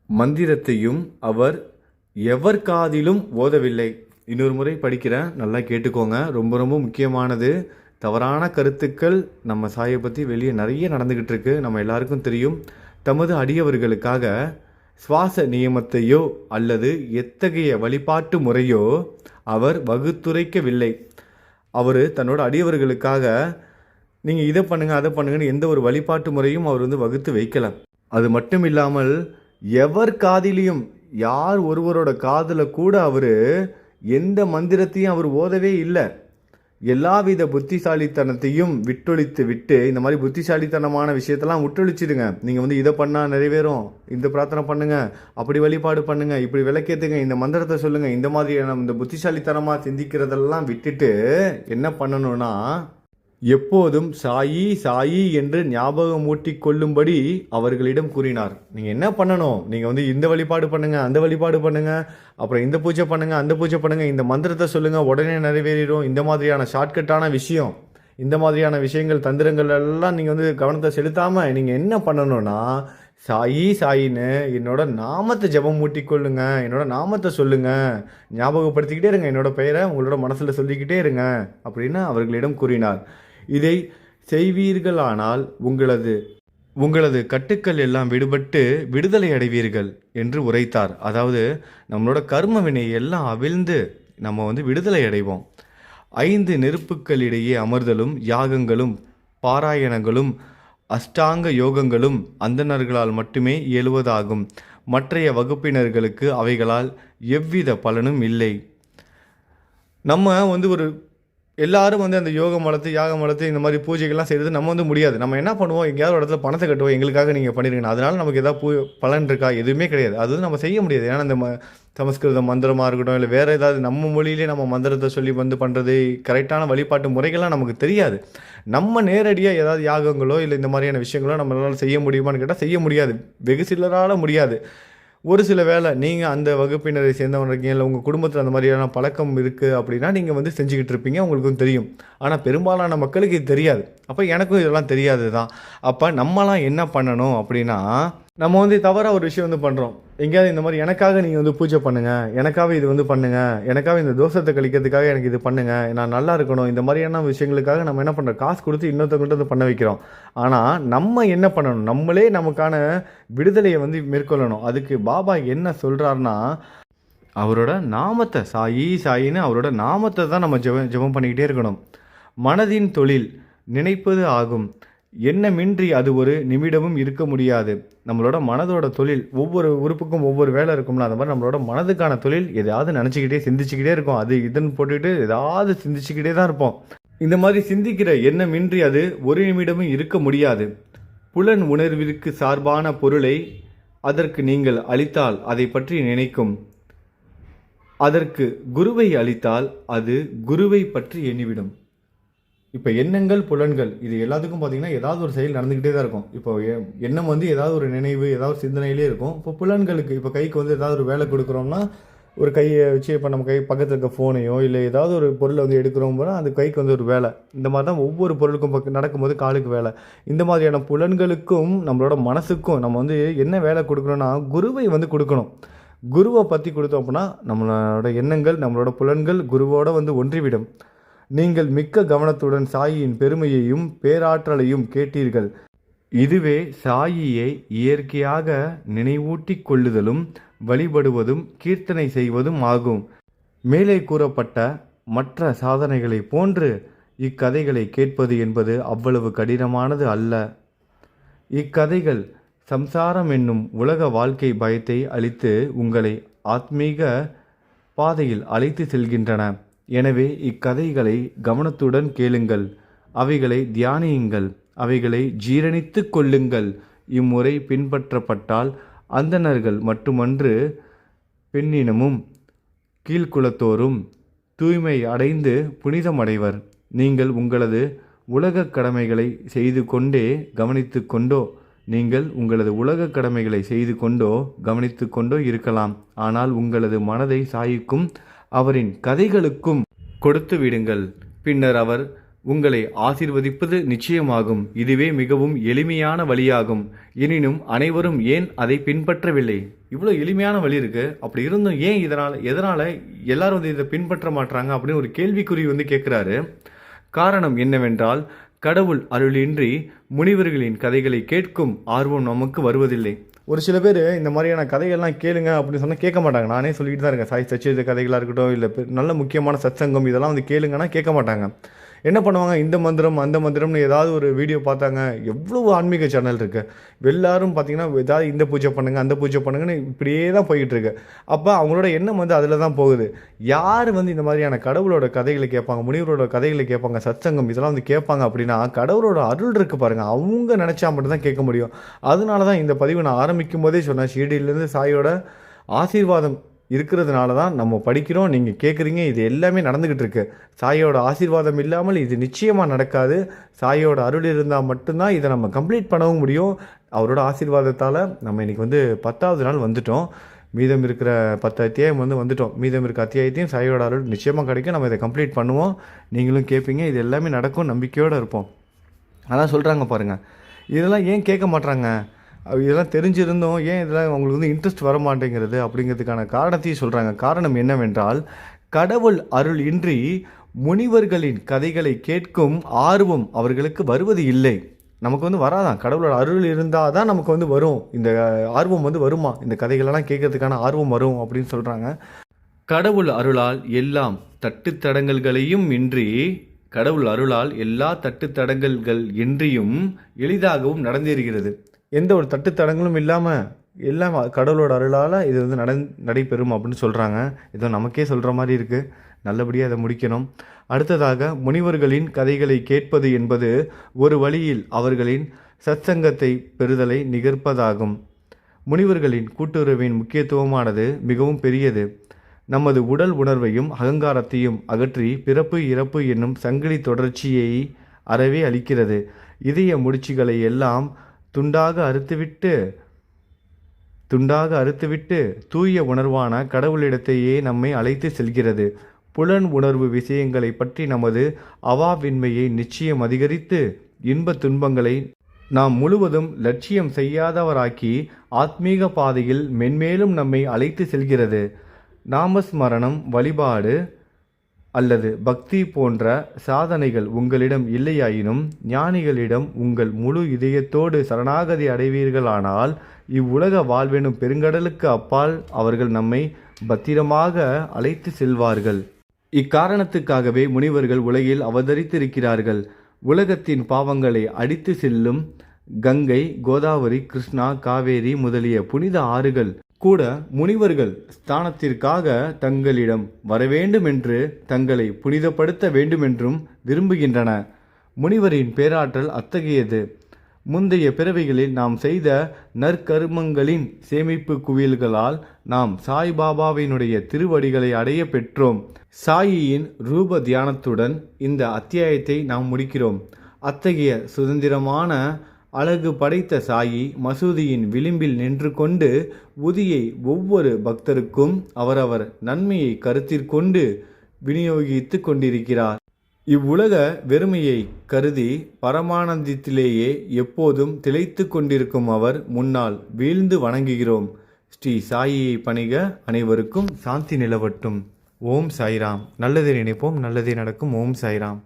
Speaker 1: மந்திரத்தையும் அவர் எவர் காதிலும் ஓதவில்லை. இன்னொரு முறை படிக்கிறேன், நல்லா கேட்டுக்கோங்க, ரொம்ப ரொம்ப முக்கியமானது. தவறான கருத்துக்கள் நம்ம சாயை பற்றி வெளியே நிறைய நடந்துக்கிட்டு இருக்கு, நம்ம எல்லாருக்கும் தெரியும். தமது அடியவர்களுக்காக சுவாச நியமத்தையோ அல்லது எத்தகைய வழிபாட்டு முறையோ அவர் வகுத்துரைக்கவில்லை. அவர் தன்னோட அடியவர்களுக்காக நீங்கள் இதை பண்ணுங்கள் அதை பண்ணுங்கன்னு எந்த ஒரு வழிபாட்டு முறையும் அவர் வந்து வகுத்து வைக்கல. அது மட்டும் இல்லாமல் எவர் காதிலையும் யார் ஒருவரோட காதில் கூட அவர் எந்த மந்திரத்தையும் அவர் ஓதவே இல்லை. எல்லாவித புத்திசாலித்தனத்தையும் விட்டொழித்து விட்டு இந்த மாதிரி புத்திசாலித்தனமான விஷயத்தெல்லாம் விட்டொழிச்சிடுங்க. நீங்கள் வந்து இதை பண்ணால் நிறைவேறும், இந்த பிரார்த்தனை பண்ணுங்கள், அப்படி வழிபாடு பண்ணுங்கள், இப்படி விளக்கேற்றுங்க, இந்த மந்திரத்தை சொல்லுங்கள், இந்த மாதிரியான இந்த புத்திசாலித்தனமாக சிந்திக்கிறதெல்லாம் விட்டுட்டு என்ன பண்ணணும்னா எப்போதும் சாயி சாயி என்று ஞாபகம் ஊட்டி கொள்ளும்படி அவர்களிடம் கூறினார். நீங்கள் என்ன பண்ணணும், நீங்கள் வந்து இந்த வழிபாடு பண்ணுங்கள், அந்த வழிபாடு பண்ணுங்கள், அப்புறம் இந்த பூஜை பண்ணுங்கள், அந்த பூஜை பண்ணுங்கள், இந்த மந்திரத்தை சொல்லுங்கள், உடனே நிறைவேறிடும். இந்த மாதிரியான ஷார்ட்கட்டான விஷயம், இந்த மாதிரியான விஷயங்கள் தந்திரங்கள் எல்லாம் நீங்கள் வந்து கவனத்தை செலுத்தாமல் நீங்கள் என்ன பண்ணணும்னா சாயி சாயின்னு என்னோட நாமத்தை ஜபம் ஊட்டிக்கொள்ளுங்க, என்னோட நாமத்தை சொல்லுங்கள், ஞாபகப்படுத்திக்கிட்டே இருங்க, என்னோட பெயரை உங்களோட மனசில் சொல்லிக்கிட்டே இருங்க அப்படின்னு அவர்களிடம் கூறினார். இதை செய்வீர்களானால் உங்களது கட்டுக்கள் எல்லாம் விடுபட்டு விடுதலை அடைவீர்கள் என்று உரைத்தார். அதாவது நம்மளோட கர்ம வினை எல்லாம் அவிழ்ந்து நம்ம வந்து விடுதலை அடைவோம். 5 நெருப்புக்களிடையே அமர்தலும் யாகங்களும் பாராயணங்களும் அஷ்டாங்க யோகங்களும் அந்தணர்களால் மட்டுமே இயலுவதாகும். மற்றைய வகுப்பினர்களுக்கு அவைகளால் எவ்வித பலனும் இல்லை. நம்ம வந்து ஒரு எல்லாரும் வந்து அந்த யோகம் வளர்த்து யாகம் வளர்த்து இந்த மாதிரி பூஜைகள்லாம் செய்கிறது நம்ம வந்து முடியாது. நம்ம என்ன பண்ணுவோம், எங்கேயாவது ஒரு இடத்துல பணத்தை கட்டுவோம், எங்களுக்காக நீங்கள் பண்ணிருங்க, அதனால நமக்கு எதாவது பலன் இருக்கா? எதுவுமே கிடையாது. அது வந்து நம்ம செய்ய முடியாது. ஏன்னா இந்த சமஸ்கிருத மந்திரமாக இருக்கட்டும், இல்லை வேறு ஏதாவது நம்ம மொழியிலே நம்ம மந்திரத்தை சொல்லி வந்து பண்ணுறது, கரெக்டான வழிபாட்டு முறைகள்லாம் நமக்கு தெரியாது. நம்ம நேரடியாக ஏதாவது யாகங்களோ இல்லை இந்த மாதிரியான விஷயங்களோ நம்மளால் செய்ய முடியுமான்னு கேட்டால் செய்ய முடியாது. வெகு சிலரால் முடியாது. ஒரு சில வேளை நீங்கள் அந்த வகுப்பினரை சேர்ந்தவங்க இருக்கீங்க, இல்லை உங்கள் குடும்பத்தில் அந்த மாதிரியான பழக்கம் இருக்குது அப்படின்னா நீங்கள் வந்து செஞ்சுக்கிட்டு இருப்பீங்க, உங்களுக்கும் தெரியும். ஆனால் பெரும்பாலான மக்களுக்கு இது தெரியாது. அப்போ எனக்கும் இதெல்லாம் தெரியாது தான். அப்போ நம்மலாம் என்ன பண்ணணும் அப்படின்னா, நம்ம வந்து தவறாக ஒரு விஷயம் வந்து பண்ணுறோம். எங்கேயாவது இந்த மாதிரி எனக்காக நீங்கள் வந்து பூஜை பண்ணுங்கள், எனக்காக இது வந்து பண்ணுங்கள், எனக்காக இந்த தோஷத்தை கழிக்கிறதுக்காக எனக்கு இது பண்ணுங்கள், நான் நல்லா இருக்கணும், இந்த மாதிரியான விஷயங்களுக்காக நம்ம என்ன பண்ணுறோம், காசு கொடுத்து இன்னொருத்தவங்கள்ட்ட வந்து பண்ண வைக்கிறோம். ஆனால் நம்ம என்ன பண்ணணும், நம்மளே நமக்கான விடுதலையை வந்து மேற்கொள்ளணும். அதுக்கு பாபா என்ன சொல்கிறாருன்னா, அவரோட நாமத்தை சாயி சாயின்னு அவரோட நாமத்தை தான் நம்ம ஜெபம் பண்ணிக்கிட்டே இருக்கணும். மனதின் தொழில் நினைப்பது ஆகும், எண்ணமின்றி அது ஒரு நிமிடமும் இருக்க முடியாது. நம்மளோட மனதோட தொழில், ஒவ்வொரு உறுப்புக்கும் ஒவ்வொரு வேலை இருக்கும்ல, அந்த மாதிரி நம்மளோட மனதுக்கான தொழில் எதாவது நினச்சிக்கிட்டே சிந்திச்சுக்கிட்டே இருக்கும். அது இதுன்னு போட்டுக்கிட்டு ஏதாவது சிந்திச்சுக்கிட்டே தான் இருப்போம். இந்த மாதிரி சிந்திக்கிற எண்ணமின்றி அது ஒரு நிமிடமும் இருக்க முடியாது. புலன் உணர்விற்கு சார்பான பொருளை அதற்கு நீங்கள் அளித்தால் அதை பற்றி நினைக்கும். அதற்கு குருவை அளித்தால் அது குருவை பற்றி எண்ணிவிடும். இப்போ எண்ணங்கள் புலன்கள் இது எல்லாத்துக்கும் பார்த்தீங்கன்னா ஏதாவது ஒரு செயல் நடந்துக்கிட்டே தான் இருக்கும். இப்போ எண்ணம் வந்து ஏதாவது ஒரு நினைவு, ஏதாவது ஒரு சிந்தனையிலே இருக்கும். இப்போ புலன்களுக்கு, இப்போ கைக்கு வந்து ஏதாவது ஒரு வேலை கொடுக்குறோம்னா, ஒரு கையை வச்சு இப்போ நம்ம கை பக்கத்தில் இருக்க ஃபோனையோ இல்லை ஏதாவது ஒரு பொருளை வந்து எடுக்கிறோம் போனால் அந்த கைக்கு வந்து ஒரு வேலை. இந்த மாதிரி தான் ஒவ்வொரு பொருளுக்கும் நடக்கும்போது காலுக்கு வேலை. இந்த மாதிரியான புலன்களுக்கும் நம்மளோட மனசுக்கும் நம்ம வந்து என்ன வேலை கொடுக்குறோன்னா, குருவை வந்து கொடுக்கணும். குருவை பற்றி கொடுத்தோம் அப்படின்னா நம்மளோட எண்ணங்கள், நம்மளோட புலன்கள் குருவோடு வந்து ஒன்றிவிடும். நீங்கள் மிக்க கவனத்துடன் சாயியின் பெருமையையும் பேராற்றலையும் கேட்டீர்கள். இதுவே சாயியை இயற்கையாக நினைவூட்டிக் கொள்ளுதலும் வழிபடுவதும் கீர்த்தனை செய்வதும் ஆகும். மேலே கூறப்பட்ட மற்ற சாதனைகளை போன்று இக்கதைகளை கேட்பது என்பது அவ்வளவு கடினமானது அல்ல. இக்கதைகள் சம்சாரம் என்னும் உலக வாழ்க்கை பயத்தை அளித்து உங்களை ஆத்மீக பாதையில் அழைத்து செல்கின்றன. எனவே இக்கதைகளை கவனத்துடன் கேளுங்கள், அவைகளை தியானியுங்கள், அவைகளை ஜீரணித்து கொள்ளுங்கள். இம்முறை பின்பற்றப்பட்டால் அந்தணர்கள் மட்டுமன்று, பெண்ணினமும் கீழ்குலத்தோரும் தூய்மை அடைந்து புனிதமடைவர். நீங்கள் உங்களது உலக கடமைகளை செய்து கொண்டே கவனித்து கொண்டோ நீங்கள் உங்களது உலக கடமைகளை செய்து கொண்டோ கவனித்து கொண்டோ இருக்கலாம். ஆனால் உங்களது மனதை சாயிக்கும் அவரின் கதைகளுக்கும் கொடுத்து விடுங்கள். பின்னர் அவர் உங்களை ஆசீர்வதிப்பது நிச்சயமாகும். இதுவே மிகவும் எளிமையான வழியாகும். எனினும் அனைவரும் ஏன் அதை பின்பற்றவில்லை? இவ்வளோ எளிமையான வழி இருக்கு, அப்படி இருந்தும் ஏன் எதனால் எல்லாரும் வந்து இதை பின்பற்ற மாட்டாங்க அப்படின்னு ஒரு கேள்விக்குறி வந்து கேட்குறாரு. காரணம் என்னவென்றால், கடவுள் அருளின்றி முனிவர்களின் கதைகளை கேட்கும் ஆர்வம் நமக்கு வருவதில்லை. ஒரு சில பேர் இந்த மாதிரியான கதைகள்லாம் கேளுங்க அப்படின்னு சொன்னால் கேட்க மாட்டாங்க. நானே சொல்லிட்டு தான் இருக்கேன். சாய் சச்சித கதைகளாக இருக்கட்டும், இல்லை நல்ல முக்கியமான சத்சங்கம் இதெல்லாம் வந்து கேளுங்கன்னா கேட்க மாட்டாங்க. என்ன பண்ணுவாங்க, இந்த மந்திரம் அந்த மந்திரம்னு ஏதாவது ஒரு வீடியோ பார்த்தாங்க. எவ்வளோ ஆன்மீக சேனல் இருக்குது, எல்லாரும் பார்த்தீங்கன்னா ஏதாவது இந்த பூஜை பண்ணுங்கள் அந்த பூஜை பண்ணுங்கன்னு இப்படியே தான் போய்கிட்டு இருக்கு. அப்போ அவங்களோட எண்ணம் வந்து அதில் தான் போகுது. யார் வந்து இந்த மாதிரியான கடவுளோட கதைகளை கேட்பாங்க, முனிவரோட கதைகளை கேட்பாங்க, சத்சங்கம் இதெல்லாம் வந்து கேட்பாங்க அப்படின்னா கடவுளோட அருள் இருக்குது பாருங்கள், அவங்க நினச்சா மட்டும்தான் கேட்க முடியும். அதனால தான் இந்த பதிவு நான் ஆரம்பிக்கும் போதே சொன்னேன், ஷீரடியிலேருந்து சாயோட ஆசீர்வாதம் இருக்கிறதுனால தான் நம்ம படிக்கிறோம், நீங்கள் கேட்குறீங்க, இது எல்லாமே நடந்துக்கிட்டு இருக்கு. சாயோட ஆசீர்வாதம் இல்லாமல் இது நிச்சயமாக நடக்காது. சாயோட அருள் இருந்தால் மட்டும்தான் இதை நம்ம கம்ப்ளீட் பண்ணவும் முடியும். அவரோட ஆசீர்வாதத்தால் நம்ம இன்றைக்கி வந்து 10வது நாள் வந்துட்டோம். மீதம் இருக்கிற 10 அத்தியாயம் வந்துட்டோம். மீதம் இருக்க அத்தியாயத்தையும் சாயோட அருள் நிச்சயமாக கிடைக்கும். நம்ம இதை கம்ப்ளீட் பண்ணுவோம். நீங்களும் கேட்பீங்க, இது எல்லாமே நடக்கும், நம்பிக்கையோடு இருப்போம். அதான் சொல்கிறாங்க பாருங்கள். இதெல்லாம் ஏன் கேட்க மாட்றாங்க, இதெல்லாம் தெரிஞ்சிருந்தோம் ஏன் இதெல்லாம் அவங்களுக்கு வந்து இன்ட்ரெஸ்ட் வர மாட்டேங்கிறது அப்படிங்கிறதுக்கான காரணத்தையும் சொல்கிறாங்க. காரணம் என்னவென்றால், கடவுள் அருள் இன்றி முனிவர்களின் கதைகளை கேட்கும் ஆர்வம் அவர்களுக்கு வருவது இல்லை. நமக்கு வந்து வராதான். கடவுளோட அருள் இருந்தால் தான் நமக்கு வந்து வரும், இந்த ஆர்வம் வந்து வருமா, இந்த கதைகளெல்லாம் கேட்கறதுக்கான ஆர்வம் வரும் அப்படின்னு சொல்கிறாங்க. கடவுள் அருளால் எல்லாம் தட்டுத்தடங்கல்களையும் இன்றி, கடவுள் அருளால் எல்லா தட்டுத்தடங்கல்கள் இன்றியும் எளிதாகவும் நடந்தேறுகிறது. எந்த ஒரு தட்டுத்தடங்களும் இல்லாமல் எல்லாம் கடவுளோட அருளால் இது வந்து நடைபெறும் அப்படின்னு சொல்கிறாங்க. இதோ நமக்கே சொல்கிற மாதிரி இருக்குது. நல்லபடியாக அதை முடிக்கணும். அடுத்ததாக, முனிவர்களின் கதைகளை கேட்பது என்பது ஒரு வழியில் அவர்களின் சத்சங்கத்தை பெறுதலை நிகழ்ப்பதாகும். முனிவர்களின் கூட்டுறவின் முக்கியத்துவமானது மிகவும் பெரியது. நமது உடல் உணர்வையும் அகங்காரத்தையும் அகற்றி பிறப்பு இறப்பு என்னும் சங்கிலி தொடர்ச்சியை அறவே அளிக்கிறது. இதய முடிச்சுகளை எல்லாம் துண்டாக அறுத்துவிட்டு தூய உணர்வான கடவுளிடத்தையே நம்மை அழைத்து செல்கிறது. புலன் உணர்வு விஷயங்களை பற்றி நமது அவாவின்மையை நிச்சயம் அதிகரித்து இன்ப துன்பங்களை நாம் முழுவதும் லட்சியம் செய்யாதவராக்கி ஆத்மீக பாதையில் மென்மேலும் நம்மை அழைத்து செல்கிறது. நாமஸ்மரணம், வழிபாடு அல்லது பக்தி போன்ற சாதனைகள் உங்களிடம் இல்லையாயினும் ஞானிகளிடம் உங்கள் முழு இதயத்தோடு சரணாகதி அடைவீர்களானால் இவ்வுலக வாழ்வெனும் பெருங்கடலுக்கு அப்பால் அவர்கள் நம்மை பத்திரமாக அழைத்து செல்வார்கள். இக்காரணத்துக்காகவே முனிவர்கள் உலகில் அவதரித்திருக்கிறார்கள். உலகத்தின் பாவங்களை அடித்து செல்லும் கங்கை, கோதாவரி, கிருஷ்ணா, காவேரி முதலிய புனித ஆறுகள் கூட முனிவர்கள் ஸ்தானத்திற்காக தங்களிடம் வரவேண்டுமென்று தங்களை புனிதப்படுத்த வேண்டுமென்றும் விரும்புகின்றன. முனிவரின் பேராற்றல் அத்தகையது. முந்தைய பிறவிகளில் நாம் செய்த நற்கருமங்களின் சேமிப்பு குவியல்களால் நாம் சாய்பாபாவினுடைய திருவடிகளை அடைய பெற்றோம். சாயியின் ரூப தியானத்துடன் இந்த அத்தியாயத்தை நாம் முடிக்கிறோம். அத்தகைய சுதந்திரமான அழகு படைத்த சாயி மசூதியின் விளிம்பில் நின்று கொண்டு உதியை ஒவ்வொரு பக்தருக்கும் அவரவர் நன்மையை கருத்திற்கொண்டு விநியோகித்து கொண்டிருக்கிறார். இவ்வுலக வெறுமையை கருதி பரமானந்தத்திலேயே எப்போதும் திளைத்து கொண்டிருக்கும் அவர் முன்னால் வீழ்ந்து வணங்குகிறோம். ஸ்ரீ சாயியை பணிக. அனைவருக்கும் சாந்தி நிலவட்டும். ஓம் சாய்ராம். நல்லதை நினைப்போம், நல்லதே நடக்கும். ஓம் சாய்ராம்.